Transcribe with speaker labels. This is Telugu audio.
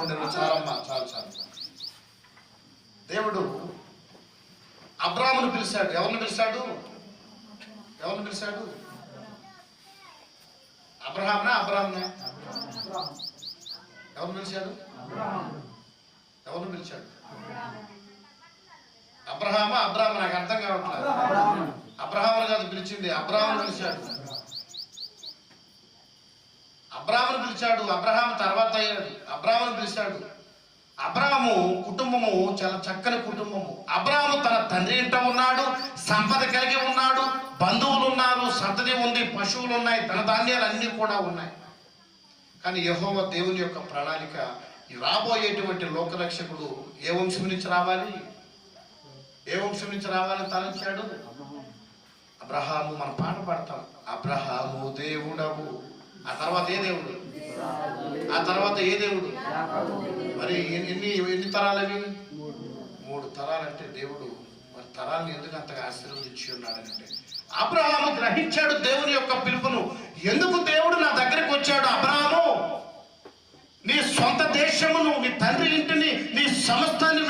Speaker 1: ఉండేది. చాలమ్మా, చాలు చాలు. దేవుడు అబ్రాహామును పిలిచాడు. ఎవరిని పిలిచాడు? ఎవరిని పిలిచాడు? అబ్రహామునా? ఎవరిని పిలిచాడు? ఎవరిని పిలిచాడు? అబ్రహామా? నాకు అర్థం కావట్లేదు. అబ్రహామును కాదు పిలిచింది, అబ్రహామును పిలిచాడు. అబ్రహామును పిలిచాడు. అబ్రహాము తర్వాత అయ్యాడు. అబ్రహామును పిలిచాడు. అబ్రహాము కుటుంబము చాలా చక్కని కుటుంబము. అబ్రహాము తన తండ్రి ఇంట ఉన్నాడు, సంపద కలిగి ఉన్నాడు, బంధువులు ఉన్నారు, సంతతి ఉంది, పశువులు ఉన్నాయి, ధనధాన్యాలు అన్నీ కూడా ఉన్నాయి. కానీ యెహోవా దేవుని యొక్క ప్రణాళిక, రాబోయేటువంటి లోకరక్షకుడు ఏ వంశం నుంచి రావాలి? ఏ వంశం నుంచి రావాలని తలంచాడు? అబ్రహాము. మనం పాట పాడతాం, అబ్రహాము దేవుడవు. ఆ తర్వాత ఏ దేవుడు? ఆ తర్వాత ఏ దేవుడు? మరి ఎన్ని తరాలు అవి? 3 తరాలంటే దేవుడు మరి తరాలను ఎందుకు అంతగా ఆశీర్వదించి ఉన్నాడంటే, అబ్రహాము గ్రహించాడు దేవుని యొక్క పిలుపును. ఎందుకు దేవుడు నా దగ్గరికి వచ్చాడు? అబ్రహాము, నీ సొంత దేశమును, నీ తండ్రి ఇంటిని, నీ సమస్తాన్ని